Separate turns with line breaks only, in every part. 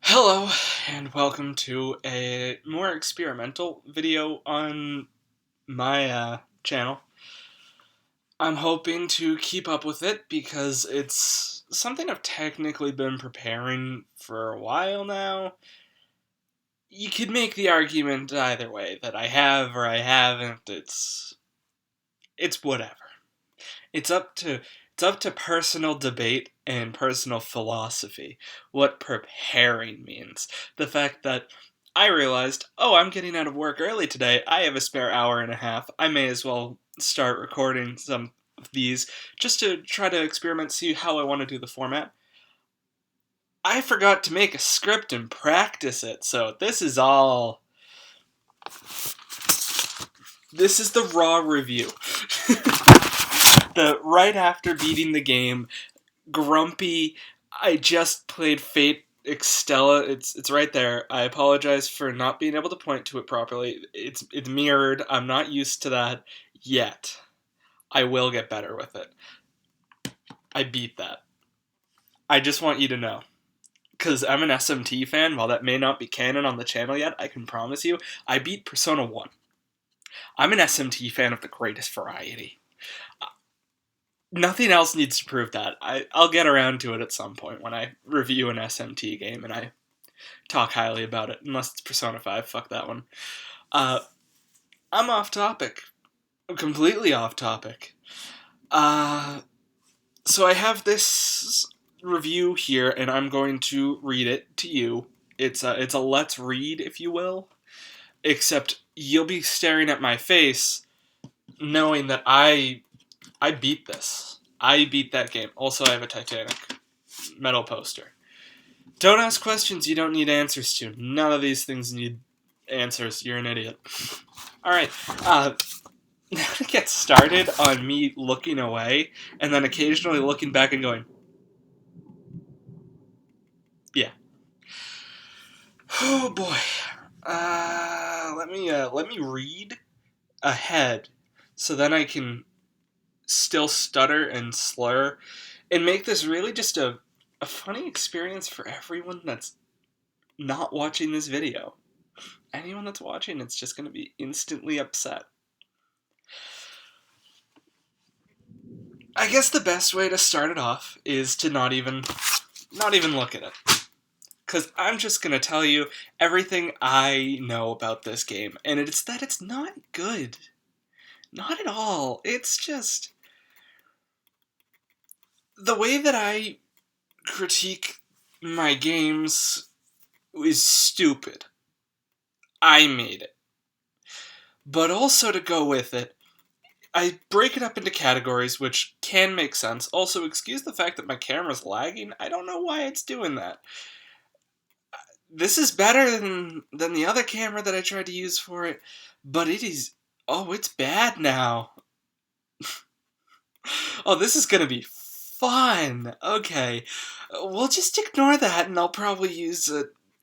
Hello, and welcome to a more experimental video on my channel. I'm hoping to keep up with it because it's something I've technically been preparing for a while now. You could make the argument either way, that I have or I haven't. It's whatever. It's up to it's up to personal debate and personal philosophy what preparing means. The fact that I realized, oh, I'm getting out of work early today. I have a spare hour and a half. I may as well start recording some of these just to try to experiment, see how I want to do the format. I forgot to make a script and practice it, so this is the raw review. The right after beating the game, grumpy. I just played Fate Extella. It's right there. I apologize for not being able to point to it properly. It's mirrored. I'm not used to that yet. I will get better with it. I beat that. I just want you to know. Because I'm an SMT fan, while that may not be canon on the channel yet, I can promise you, I beat Persona 1. I'm an SMT fan of the greatest variety. Nothing else needs to prove that. I'll get around to it at some point when I review an SMT game and I talk highly about it, unless it's Persona 5. Fuck that one. I'm off topic. I'm completely off topic. So I have this review here, and I'm going to read it to you. It's a let's read, if you will. Except you'll be staring at my face, knowing that I beat this. I beat that game. Also, I have a Titanic metal poster. Don't ask questions you don't need answers to. None of these things need answers. You're an idiot. Alright, now to get started on me looking away, and then occasionally looking back and going, yeah. Oh boy. Let me read ahead, so then I can still stutter and slur, and make this really just a funny experience for everyone that's not watching this video. Anyone that's watching, it's just going to be instantly upset. I guess the best way to start it off is to not even look at it. Because I'm just going to tell you everything I know about this game, and it's that it's not good. Not at all. It's just the way that I critique my games is stupid. I made it. But also to go with it, I break it up into categories, which can make sense. Also, excuse the fact that my camera's lagging. I don't know why it's doing that. This is better than the other camera that I tried to use for it, but it is... Oh, it's bad now. Oh, this is gonna be fun. Okay, we'll just ignore that, and I'll probably use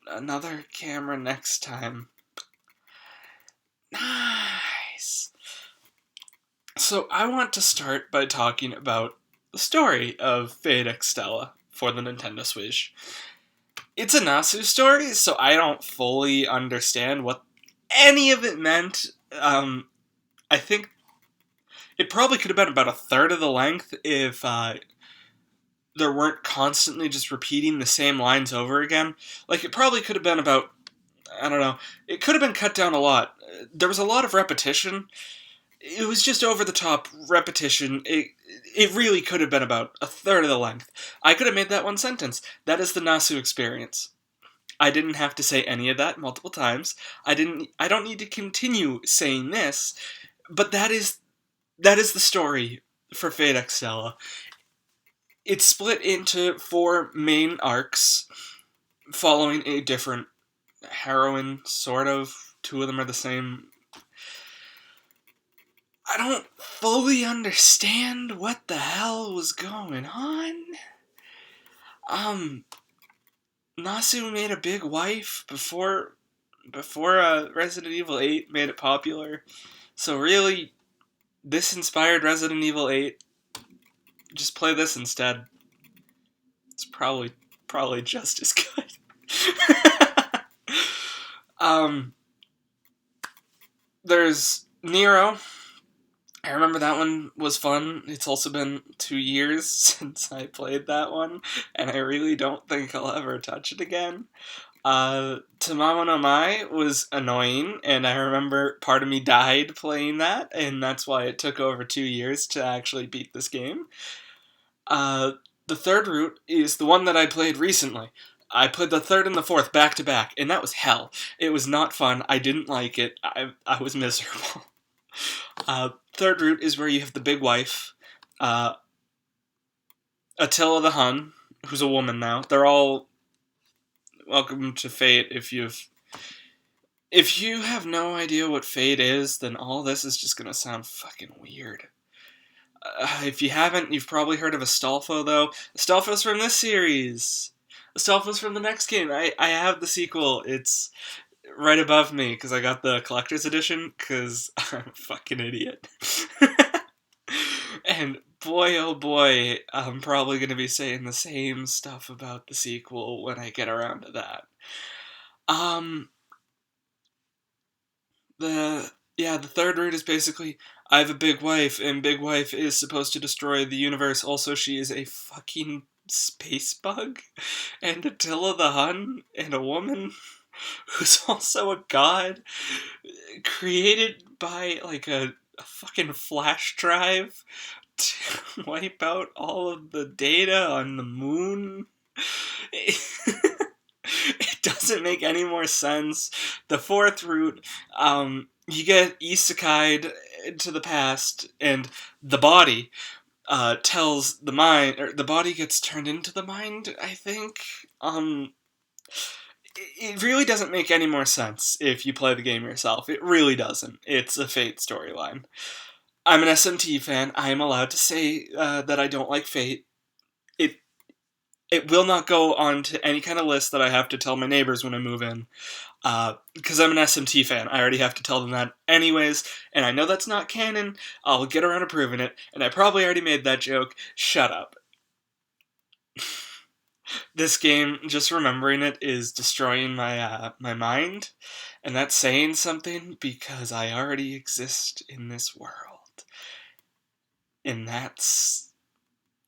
another camera next time. Nice. So I want to start by talking about the story of Fate Extella for the Nintendo Switch. It's a Nasu story, so I don't fully understand what any of it meant. I think it probably could have been about a third of the length if there weren't constantly just repeating the same lines over again. Like, it probably could have been about, I don't know, it could have been cut down a lot. There was a lot of repetition. It was just over-the-top repetition. It really could have been about a third of the length. I could have made that one sentence. That is the Nasu experience. I didn't have to say any of that multiple times. I don't need to continue saying this, but that is the story for Fate Extella. It's split into 4 main arcs, following a different heroine, sort of. 2 of them are the same. I don't fully understand what the hell was going on. Nasu made a big wife before Resident Evil 8 made it popular. So really, this inspired Resident Evil 8. Just play this instead. It's probably just as good. um, there's Nero. I remember that one was fun. It's also been 2 years since I played that one, and I really don't think I'll ever touch it again. Tamamo no Mai was annoying, and I remember part of me died playing that, and that's why it took over 2 years to actually beat this game. The third route is the one that I played recently. I played the third and the fourth back to back, and that was hell. It was not fun. I didn't like it. I was miserable. Third route is where you have the big wife, Attila the Hun, who's a woman now. They're all welcome to Fate. If you have no idea what Fate is, then all this is just gonna sound fucking weird. If you haven't, you've probably heard of Astolfo, though. Astolfo's from this series. Astolfo's from the next game. I have the sequel. It's right above me, because I got the collector's edition, because I'm a fucking idiot. And boy, oh boy, I'm probably going to be saying the same stuff about the sequel when I get around to that. The third route is basically, I have a big wife, and big wife is supposed to destroy the universe. Also, she is a fucking space bug, and Attila the Hun, and a woman who's also a god, created by, like, a fucking flash drive to wipe out all of the data on the moon. It doesn't make any more sense. The fourth route, you get isekai'd to the past, and the body tells the mind, or the body gets turned into the mind, I think. It really doesn't make any more sense if you play the game yourself. It really doesn't. It's a Fate storyline. I'm an SMT fan. I am allowed to say that I don't like Fate. It will not go on to any kind of list that I have to tell my neighbors when I move in. Because I'm an SMT fan. I already have to tell them that anyways, and I know that's not canon. I'll get around to proving it, and I probably already made that joke. Shut up. This game, just remembering it, is destroying my mind, and that's saying something because I already exist in this world. And that's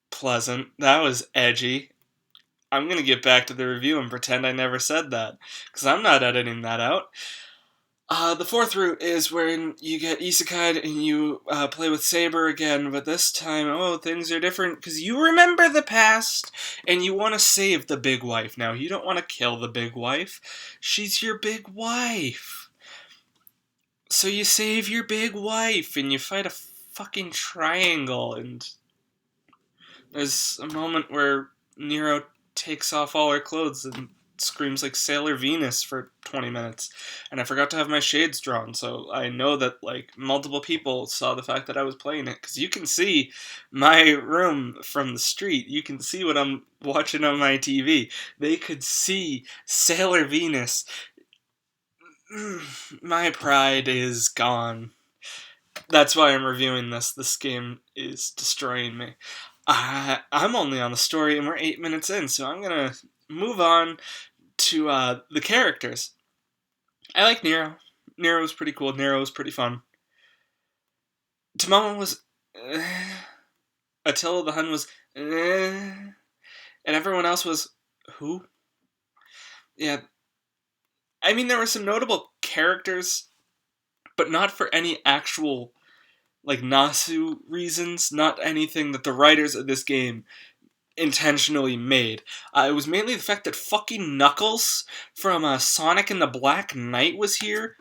pleasant. That was edgy. I'm going to get back to the review and pretend I never said that, because I'm not editing that out. The fourth route is when you get isekai'd and you play with Saber again, but this time, things are different, because you remember the past, and you want to save the big wife now. You don't want to kill the big wife. She's your big wife. So you save your big wife, and you fight a fucking triangle, and there's a moment where Nero takes off all her clothes and screams like Sailor Venus for 20 minutes. And I forgot to have my shades drawn, so I know that, like, multiple people saw the fact that I was playing it, because you can see my room from the street. You can see what I'm watching on my TV. They could see Sailor Venus. My pride is gone. That's why I'm reviewing this. This game is destroying me. I'm only on the story, and we're 8 minutes in, so I'm gonna move on to the characters. I like Nero. Nero was pretty cool. Nero was pretty fun. Tamamo was... Attila the Hun was... and everyone else was... who? Yeah. I mean, there were some notable characters, but not for any actual, like, Nasu reasons. Not anything that the writers of this game intentionally made. It was mainly the fact that fucking Knuckles from Sonic and the Black Knight was here.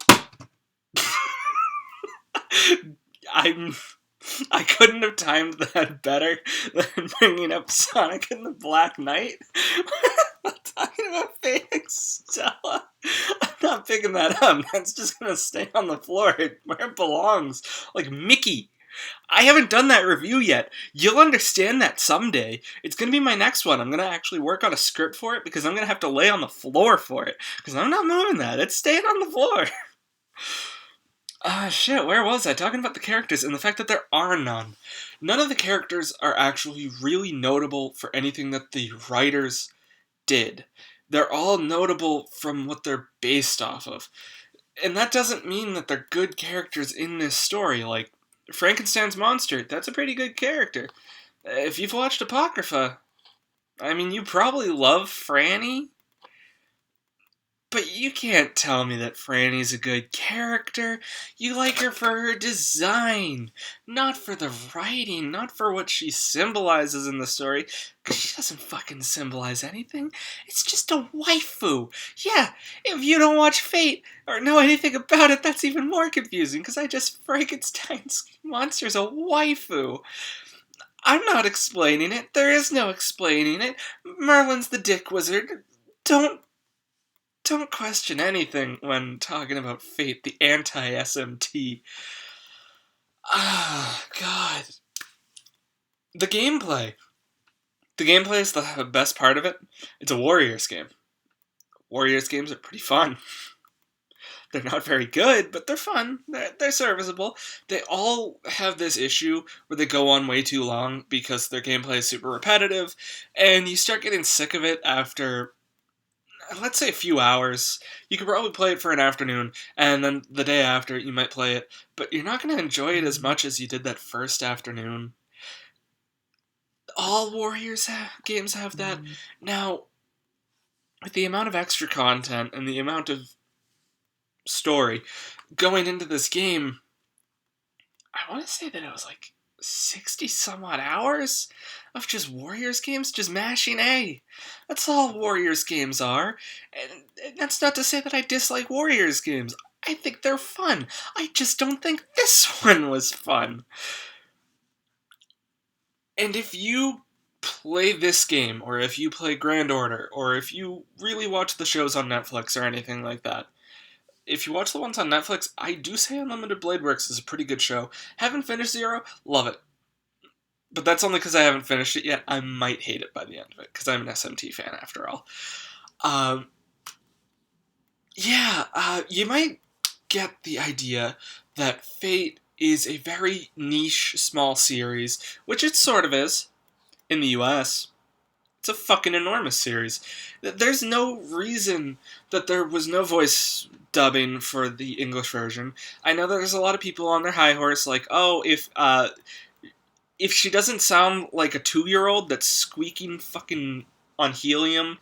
I couldn't have timed that better than bringing up Sonic and the Black Knight. I'm talking about Phoenix Stella. I'm not picking that up. That's just gonna stay on the floor where it belongs. Like Mickey. I haven't done that review yet. You'll understand that someday. It's going to be my next one. I'm going to actually work on a script for it, because I'm going to have to lay on the floor for it. Because I'm not moving that. It's staying on the floor. Shit, where was I? Talking about the characters and the fact that there are none. None of the characters are actually really notable for anything that the writers did. They're all notable from what they're based off of. And that doesn't mean that they're good characters in this story. Like, Frankenstein's monster, that's a pretty good character. If you've watched Apocrypha, I mean, you probably love Franny, but you can't tell me that Franny's a good character. You like her for her design, not for the writing, not for what she symbolizes in the story, because she doesn't fucking symbolize anything. It's just a waifu. Yeah, if you don't watch Fate or know anything about it, that's even more confusing, because Frankenstein's monster's a waifu. I'm not explaining it. There is no explaining it. Merlin's the dick wizard. Don't question anything when talking about Fate, the anti-SMT. Ah, God. The gameplay. The gameplay is the best part of it. It's a Warriors game. Warriors games are pretty fun. They're not very good, but they're fun. They're serviceable. They all have this issue where they go on way too long because their gameplay is super repetitive, and you start getting sick of it after, let's say, a few hours. You could probably play it for an afternoon, and then the day after you might play it, but you're not going to enjoy it as much as you did that first afternoon. All Warriors games have that. Now, with the amount of extra content and the amount of story going into this game, I want to say that it was like 60 some odd hours of just Warriors games, just mashing A. That's all Warriors games are. And that's not to say that I dislike Warriors games. I think they're fun. I just don't think this one was fun. And if you play this game, or if you play Grand Order, or if you really watch the shows on Netflix or anything like that, if you watch the ones on Netflix, I do say Unlimited Blade Works is a pretty good show. Haven't finished Zero, love it. But that's only because I haven't finished it yet. I might hate it by the end of it, because I'm an SMT fan after all. You might get the idea that Fate is a very niche, small series, which it sort of is, in the US. It's a fucking enormous series. There's no reason that there was no voice dubbing for the English version. I know that there's a lot of people on their high horse like, oh, if she doesn't sound like a 2-year-old that's squeaking fucking on helium,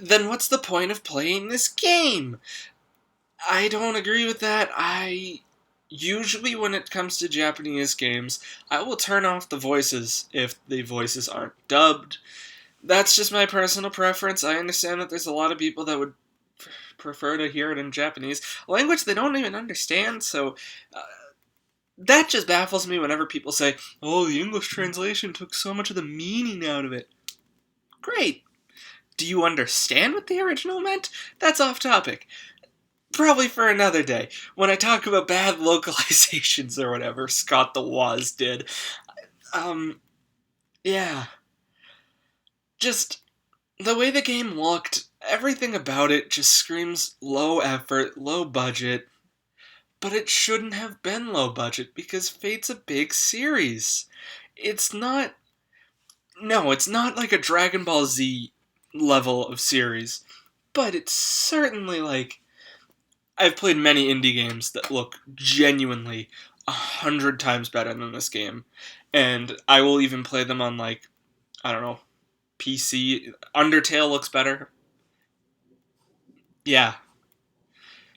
then what's the point of playing this game? I don't agree with that. Usually when it comes to Japanese games, I will turn off the voices if the voices aren't dubbed. That's just my personal preference. I understand that there's a lot of people that would prefer to hear it in Japanese, a language they don't even understand, so that just baffles me whenever people say, oh, the English translation took so much of the meaning out of it. Great. Do you understand what the original meant? That's off topic. Probably for another day, when I talk about bad localizations or whatever Scott the Woz did. Yeah. Just, the way the game looked, everything about it just screams low effort, low budget. But it shouldn't have been low budget, because Fate's a big series. It's not like a Dragon Ball Z level of series. But it's certainly like, I've played many indie games that look genuinely 100 times better than this game. And I will even play them on, like, I don't know, PC. Undertale looks better. Yeah.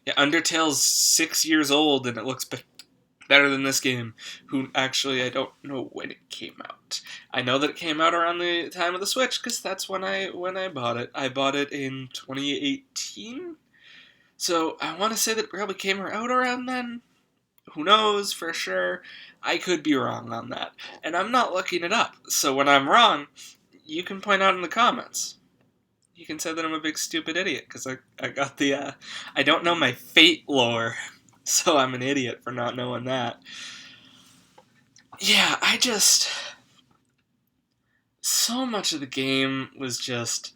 Yeah, Undertale's 6 years old and it looks better than this game. Who, actually, I don't know when it came out. I know that it came out around the time of the Switch, because that's when I bought it. I bought it in 2018? So, I want to say that it probably came out around then. Who knows for sure? I could be wrong on that. And I'm not looking it up. So when I'm wrong, you can point out in the comments. You can say that I'm a big stupid idiot, because I got the, I don't know my Fate lore. So I'm an idiot for not knowing that. Yeah, so much of the game was just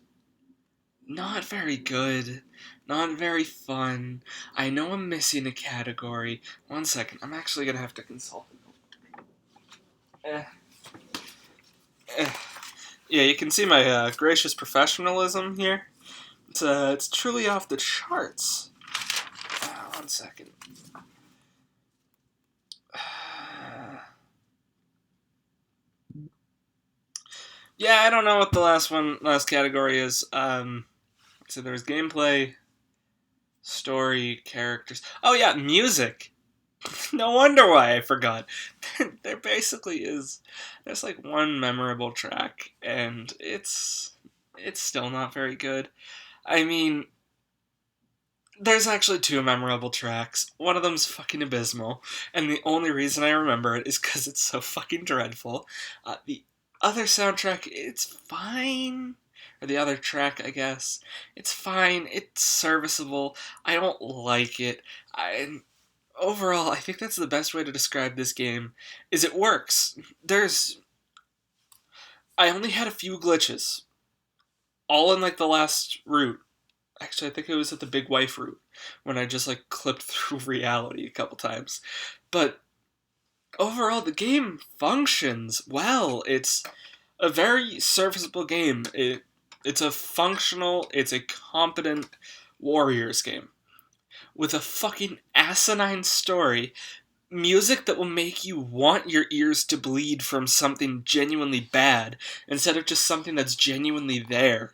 not very good. Not very fun. I know I'm missing a category. One second, I'm actually gonna have to consult. Yeah, you can see my gracious professionalism here. It's truly off the charts. 1 second. Yeah, I don't know what the last category is. So there's gameplay, story, characters. Oh yeah, music. No wonder why I forgot. There basically is. There's like one memorable track, and it's still not very good. I mean, there's actually two memorable tracks. One of them's fucking abysmal, and the only reason I remember it is because it's so fucking dreadful. The other soundtrack, it's fine. Or the other track, I guess. It's fine. It's serviceable. I don't like it. Overall, I think that's the best way to describe this game, is it works. I only had a few glitches. All in, like, the last route. Actually, I think it was at the Big Wife route, when I just, like, clipped through reality a couple times. But overall, the game functions well. It's a very serviceable game. It's a competent Warriors game. With a fucking asinine story, music that will make you want your ears to bleed from something genuinely bad, instead of just something that's genuinely there,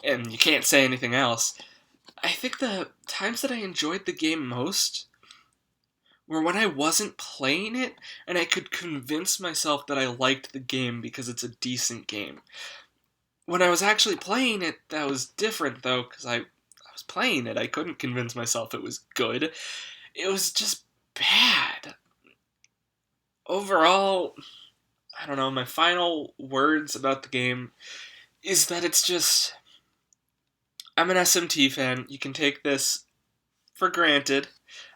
and you can't say anything else. I think the times that I enjoyed the game most were when I wasn't playing it, and I could convince myself that I liked the game because it's a decent game. When I was actually playing it, that was different, though, because I was playing it. I couldn't convince myself it was good. It was just bad. Overall, I don't know, my final words about the game is that it's just... I'm an SMT fan. You can take this for granted.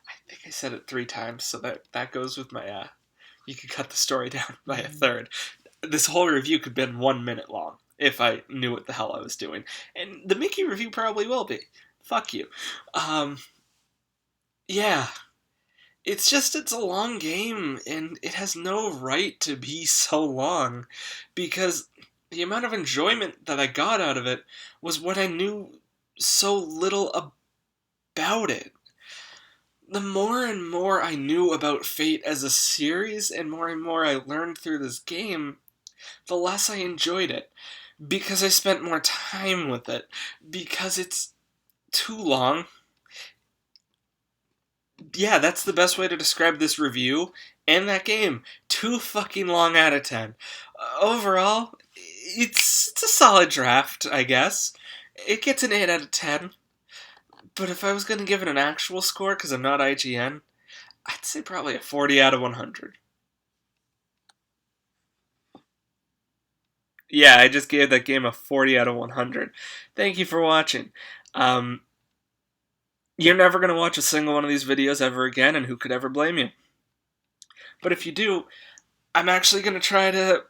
I think I said it 3 times, so that goes with my... you could cut the story down by a third. This whole review could have been 1 minute long, if I knew what the hell I was doing. And the Mickey review probably will be. Fuck you. Yeah. It's a long game, and it has no right to be so long, because the amount of enjoyment that I got out of it was what I knew so little about it. The more and more I knew about Fate as a series, and more I learned through this game, the less I enjoyed it. Because I spent more time with it. Because it's too long. Yeah, that's the best way to describe this review and that game. Too fucking long out of 10. Overall, it's a solid draft, I guess. It gets an 8 out of 10. But if I was going to give it an actual score, because I'm not IGN, I'd say probably a 40 out of 100. Yeah, I just gave that game a 40 out of 100. Thank you for watching. You're never going to watch a single one of these videos ever again, and who could ever blame you? But if you do, I'm actually going to try to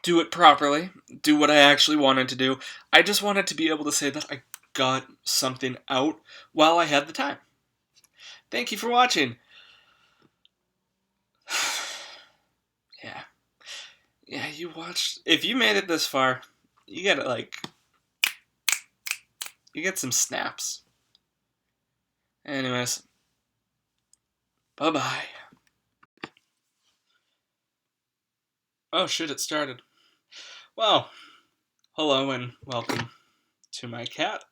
do it properly, do what I actually wanted to do. I just wanted to be able to say that I got something out while I had the time. Thank you for watching. Yeah. Yeah, you watched... If you made it this far, you get you get some snaps. Anyways. Bye-bye. Oh shit, it started. Well, hello and welcome to my cat.